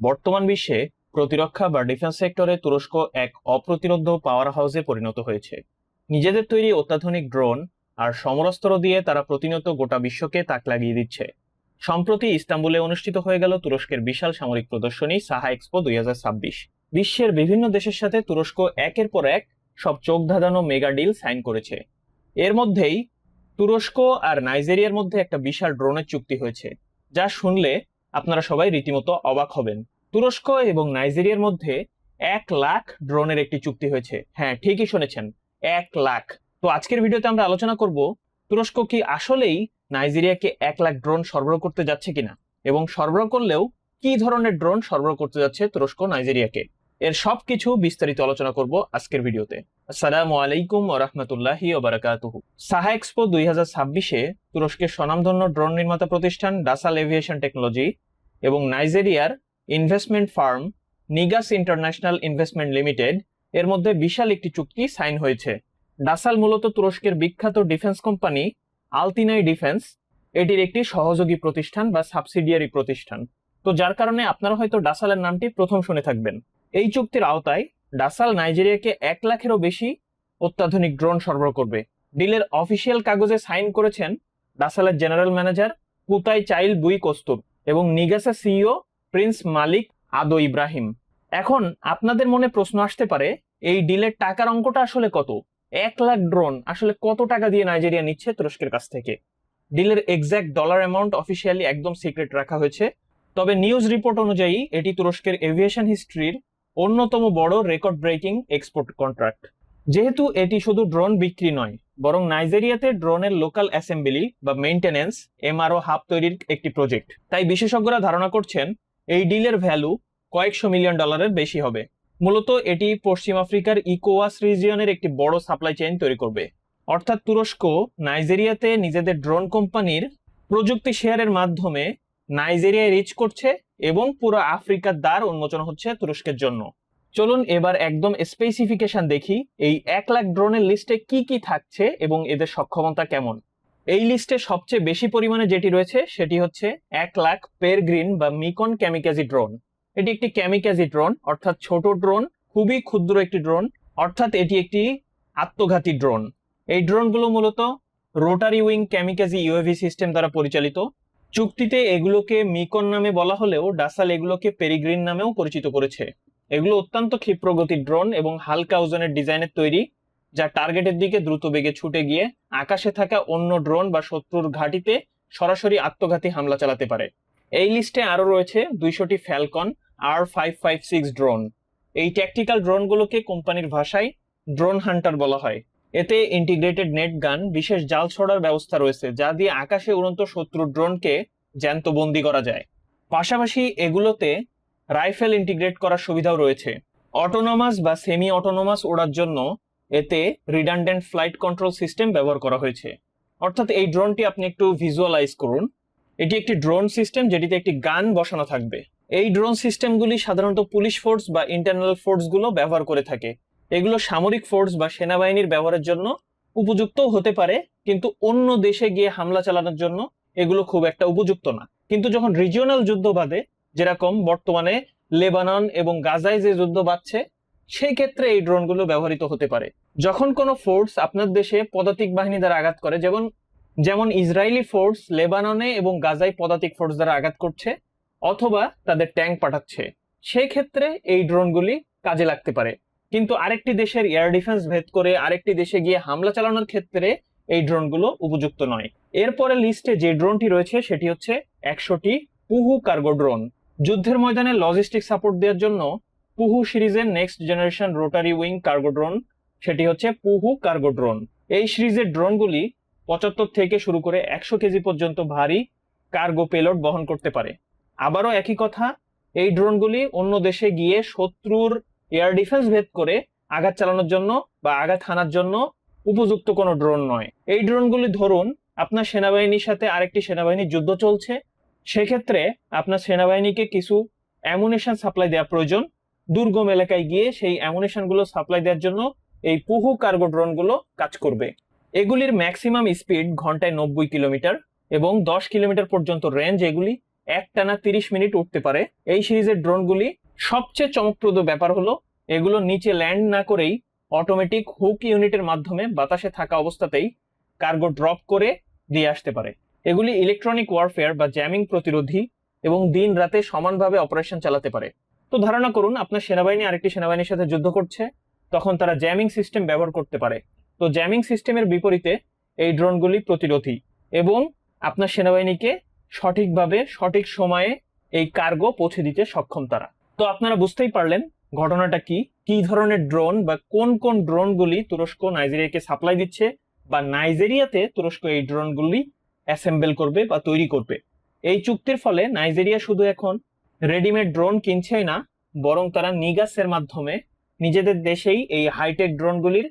বর্তমান বিশ্বে প্রতিরক্ষা বা ডিফেন্স সেক্টরে তুরস্ক এক অপ্রতিরোধ্য পাওয়ার হাউসে পরিণত হয়েছে। নিজেদের তৈরি অত্যাধুনিক ড্রোন আর সমরাস্ত্র দিয়ে তারা প্রতিনিয়ত গোটা বিশ্বকে তাক লাগিয়ে দিচ্ছে। সম্প্রতি ইস্তাম্বুলে অনুষ্ঠিত হয়ে গেল তুরস্কের বিশাল সামরিক প্রদর্শনী সাহা এক্সপো 2026। বিশ্বের বিভিন্ন দেশের সাথে তুরস্ক একের পর এক সব চোখ ধাঁধানো মেগা ডিল সাইন করেছে। এর মধ্যেই তুরস্ক আর নাইজেরিয়ার মধ্যে একটা বিশাল ড্রোনের চুক্তি হয়েছে, যা শুনলে আপনারা সবাই রীতিমতো অবাক হবেন। তুরস্ক এবং নাইজেরিয়ার মধ্যে 1,00,000 ড্রোনের একটি চুক্তি হয়েছে। হ্যাঁ, ঠিকই শুনেছেন, 1,00,000। তো আজকের ভিডিওতে আমরা আলোচনা করব তুরস্ক কি আসলেই নাইজেরিয়াকে 1,00,000 ড্রোন সরবরাহ করতে যাচ্ছে কিনা, এবং সরবরাহ করলেও কি ধরনের ড্রোন সরবরাহ করতে যাচ্ছে তুরস্ক নাইজেরিয়াকে। এর সবকিছু বিস্তারিত আলোচনা করব আজকের ভিডিওতে। আসসালামু আলাইকুম ওয়া রাহমাতুল্লাহি ওয়া বারাকাতুহু। সাহা এক্সপো 2026-এ তুরস্কের স্বনামধন্য ড্রোন নির্মাতা প্রতিষ্ঠান ডাসাল এভিয়েশন টেকনোলজি এবং নাইজেরিয়ার ইনভেস্টমেন্ট ফার্ম নিগাস ইন্টারন্যাশনাল ইনভেস্টমেন্ট লিমিটেড এর মধ্যে বিশাল একটি চুক্তি সাইন হয়েছে। ডাসাল মূলত তুরস্কের বিখ্যাত ডিফেন্স কোম্পানি আলতিনাই ডিফেন্স এটির একটি সহযোগী প্রতিষ্ঠান বা সাবসিডিয়ারি প্রতিষ্ঠান। তো যার কারণে আপনারা হয়তো ডাসালের নামটি প্রথম শুনে থাকবেন। এই চুক্তির আওতায় ডাসাল নাইজেরিয়াকে 1,00,000-এরও বেশি অত্যাধুনিক ড্রোন সরবরাহ করবে। ডিলের অফিসিয়াল কাগজে সাইন করেছেন ডাসালের জেনারেল ম্যানেজার কুতাই চাইল বুই কস্তুর এবং নিগাসের সিইও প্রিন্স মালিক আদো ইব্রাহিম। এখন আপনাদের মনে প্রশ্ন আসতে পারে, এই ডিলের টাকার অঙ্কটা আসলে কত? 1,00,000 ড্রোন আসলে কত টাকা দিয়ে নাইজেরিয়া নিচ্ছে তুরস্কের কাছ থেকে? ডিলের এক্সাক্ট ডলার অ্যামাউন্ট অফিসিয়ালি একদম সিক্রেট রাখা হয়েছে, তবে নিউজ রিপোর্ট অনুযায়ী এটি তুরস্কের এভিয়েশন হিস্ট্রির অন্যতম বড় রেকর্ড ব্রেকিং এক্সপোর্ট কন্ট্রাক্ট। যেহেতু এটি শুধু ড্রোন বিক্রি নয়, বরং নাইজেরিয়াতে ড্রোনের লোকাল অ্যাসেম্বলি বা মেইনটেনেন্স এমআরও হাব তৈরির একটি প্রজেক্ট, তাই বিশেষজ্ঞরা ধারণা করছেন এই ডিলের ভ্যালু কয়েকশো মিলিয়ন ডলারের বেশি হবে। মূলত এটি পশ্চিম আফ্রিকার ইকোওয়াস রিজিয়নের একটি বড় সাপ্লাই চেইন তৈরি করবে। অর্থাৎ তুরস্ক নাইজেরিয়াতে নিজেদের ড্রোন কোম্পানির প্রযুক্তি শেয়ারের মাধ্যমে নাইজেরিয়ায় রিচ করছে এবং পুরো আফ্রিকার দ্বার উন্মোচন হচ্ছে তুরস্কের জন্য। চলুন এবার একদম স্পেসিফিকেশন দেখি এই 1,00,000 ড্রোনের লিস্টে কি কি থাকছে এবং এদের সক্ষমতা কেমন। এই লিস্টে সবচেয়ে বেশি পরিমাণে যেটি রয়েছে সেটি হচ্ছে 1,00,000 পেরগ্রিন বা মিকন ক্যামিকাজি ড্রোন। এটি একটি ক্যামিকাজি ড্রোন, অর্থাৎ ছোট ড্রোন, খুবই ক্ষুদ্র একটি ড্রোন, অর্থাৎ এটি একটি আত্মঘাতী ড্রোন। এই ড্রোনগুলো মূলত রোটারি উইং ক্যামিকাজি ইউএভি সিস্টেম দ্বারা পরিচালিত। চুক্তিতে এগুলোকে মিকন নামে বলা হলেও ডাসাল এগুলোকে পেরিগ্রিন নামেও পরিচিত করেছে। এগুলো অত্যন্ত ক্ষিপ্রগতির ড্রোন এবং হালকা ওজনের ডিজাইনের তৈরি, যা টার্গেটের দিকে দ্রুত বেগে ছুটে গিয়ে আকাশে থাকা অন্য ড্রোন বা শত্রুর ঘাঁটিতে সরাসরি আত্মঘাতী হামলা চালাতে পারে। এই লিস্টে আরো রয়েছে 200টি ফ্যালকন R556 ড্রোন। এই ট্যাকটিক্যাল ড্রোনগুলোকে কোম্পানির ভাষায় ড্রোন হান্টার বলা হয়। এতে ইন্টিগ্রেটেড নেট গান, বিশেষ জাল ছোড়ার ব্যবস্থা রয়েছে, যা দিয়ে আকাশে উড়ন্ত শত্রুর ড্রোনকে জ্যান্ত বন্দী করা যায়। পাশাপাশি এগুলোতে রাইফেল ইন্টিগ্রেট করার সুবিধাও রয়েছে। অটোনোমাস বা সেমি অটোনোমাস ওড়ার জন্য এতে রিডান্ডেন্ট ফ্লাইট কন্ট্রোল সিস্টেম ব্যবহার করা হয়েছে। অর্থাৎ এই ড্রোনটি আপনি একটু ভিজুয়ালাইজ করুন। এটি একটি ড্রোন সিস্টেম যেটিতে একটি গান বসানো থাকবে। এই ড্রোন সিস্টেমগুলি সাধারণত পুলিশ ফোর্স বা ইন্টারনাল ফোর্স গুলো ব্যবহার করে থাকে। এগুলো সামরিক ফোর্স বা সেনাবাহিনীর ব্যবহারের জন্য উপযুক্ত হতে পারে, কিন্তু অন্য দেশে গিয়ে হামলা চালানোর জন্য এগুলো খুব একটা উপযুক্ত না। কিন্তু যখন রিজিওনাল যুদ্ধ বাধে, যেরকম বর্তমানে লেবানন এবং গাজায় যে যুদ্ধ বাধছে, সেই ক্ষেত্রে এই ড্রোনগুলো ব্যবহৃত হতে পারে। যখন কোনো ফোর্স আপনার দেশে পদাতিক বাহিনী দ্বারা আঘাত করে, যেমন ইসরায়েলি ফোর্স লেবাননে এবং গাজায় পদাতিক ফোর্স দ্বারা আঘাত করছে অথবা তাদের ট্যাঙ্ক পাঠাচ্ছে, সেই ক্ষেত্রে এই ড্রোনগুলি কাজে লাগতে পারে। কিন্তু আরেকটি দেশের এয়ার ডিফেন্স ভেদ করে আরেকটি দেশে গিয়ে হামলা চালানোর ক্ষেত্রে এই ড্রোনগুলো উপযুক্ত নয়। এরপরে লিস্টে যে ড্রোনটি রয়েছে সেটি হচ্ছে 100টি পুহু কার্গো ড্রোন। যুদ্ধের ময়দানে লজিস্টিক সাপোর্ট দেওয়ার জন্য পুহু সিরিজের next generation rotary wing cargo drone, সেটি হচ্ছে পুহু কার্গো ড্রোন। এই সিরিজের ড্রোনগুলি 75 থেকে শুরু করে 100 কেজি পর্যন্ত ভারী কার্গো পেলোড বহন করতে পারে। আবারও একই কথা, এই ড্রোনগুলি অন্য দেশে গিয়ে শত্রুর এয়ার ডিফেন্স ভেদ করে আঘাত চালানোর জন্য বা আঘাত হানার জন্য উপযুক্ত কোনো ড্রোন নয়। এই ড্রোনগুলি ধরুন আপনার সেনাবাহিনীর সাথে আরেকটি সেনাবাহিনীর যুদ্ধ চলছে, সেক্ষেত্রে আপনার সেনাবাহিনীকে কিছু অ্যামুনেশন সাপ্লাই দেওয়া প্রয়োজন। দুর্গম এলাকায় গিয়ে সেই অ্যামুনেশন গুলো সাপ্লাই দেওয়ার জন্য এই পুহু কার্গো ড্রোনগুলো কাজ করবে। এগুলির ম্যাক্সিমাম স্পিড ঘন্টায় 90 কিলোমিটার এবং 10 কিলোমিটার পর্যন্ত রেঞ্জ এগুলি একটানা 30 মিনিট উঠতে পারে। এই সিরিজের ড্রোনগুলি সবচেয়ে চমকপ্রদ ব্যাপার হলো এগুলো নিচে ল্যান্ড না করেই অটোমেটিক হুক ইউনিটের মাধ্যমে বাতাসে থাকা অবস্থাতেই কার্গো ড্রপ করে দিয়ে আসতে পারে। এগুলি ইলেকট্রনিক ওয়ারফেয়ার বা জ্যামিং প্রতিরোধী এবং দিন রাতে সমানভাবে অপারেশন চালাতে পারে। তো ধারণা করুন আপনার সেনাবাহিনী আরেকটি সেনাবাহিনীর সাথে যুদ্ধ করছে, তখন তারা জ্যামিং সিস্টেম ব্যবহার করতে পারে। তো জ্যামিং সিস্টেমের বিপরীতে এই ড্রোনগুলি প্রতিরোধী এবং আপনার সেনাবাহিনীকে সঠিকভাবে সঠিক সময়ে এই কার্গো পৌঁছে দিতে সক্ষম তারা। তো আপনারা বুঝতেই পারলেন ঘটনাটা কি, কি ধরনের ড্রোন বা কোন কোন ড্রোনগুলি তুরস্ক নাইজেরিয়াকে সাপ্লাই দিচ্ছে বা নাইজেরিয়াতে তুরস্ক এই ড্রোনগুলি অ্যাসেম্বল করবে বা তৈরি করবে। এই চুক্তির ফলে নাইজেরিয়া শুধু এখন রেডিমেড ড্রোন কিনছেই না, বরং তারা নিগাসের মাধ্যমে নিজেদের দেশেই এই হাইটেক ড্রোনগুলির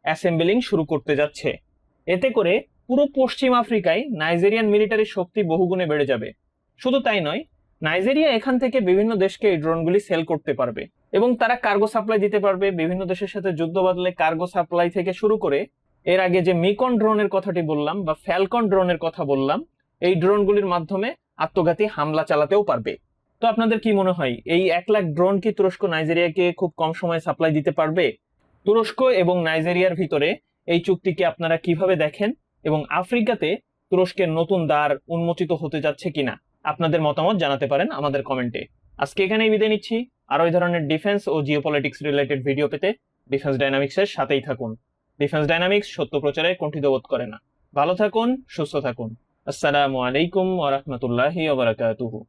অ্যাসেম্বলিং শুরু করতে যাচ্ছে। এতে করে পুরো পশ্চিম আফ্রিকায় নাইজেরিয়ান মিলিটারির শক্তি বহুগুণে বেড়ে যাবে। শুধু তাই নয়, নাইজেরিয়া এখান থেকে বিভিন্ন দেশকে এই ড্রোনগুলি সেল করতে পারবে এবং তারা কার্গো সাপ্লাই দিতে পারবে। বিভিন্ন দেশের সাথে যুদ্ধ বাঁধলে কার্গো সাপ্লাই থেকে শুরু করে এর আগে যে মিকন ড্রোনের কথাটি বললাম বা ফ্যালকন ড্রোনের কথা বললাম, এই ড্রোনগুলির মাধ্যমে আত্মঘাতী হামলা চালাতেও পারবে। তো আপনাদের কি মনে হয় এই 1 লাখ ড্রোন কি তুরস্ক নাইজেরিয়াকে খুব কম সময়ে সাপ্লাই দিতে পারবে? তুরস্ক এবং নাইজেরিয়ার ভিতরে এই চুক্তিকে আপনারা কিভাবে দেখেন এবং আফ্রিকাতে তুরস্কের নতুন দ্বার উন্মোচিত হতে যাচ্ছে কিনা আপনাদের মতামত জানাতে পারেন আমাদের কমেন্টে। আজকে এখানেই বিদায় নিচ্ছি। আরো এই ধরনের ডিফেন্স ও জিওপলিটিক্স রিলেটেড ভিডিও পেতে ডিফেন্স ডাইনামিক্সের সাথেই থাকুন। ডিফেন্স ডাইনামিক্স সত্য প্রচারে কুণ্ঠিত বোধ করে না। ভালো থাকুন, সুস্থ থাকুন। আসসালামু আলাইকুম ওয়া রাহমাতুল্লাহি ওয়া বারাকাতুহু।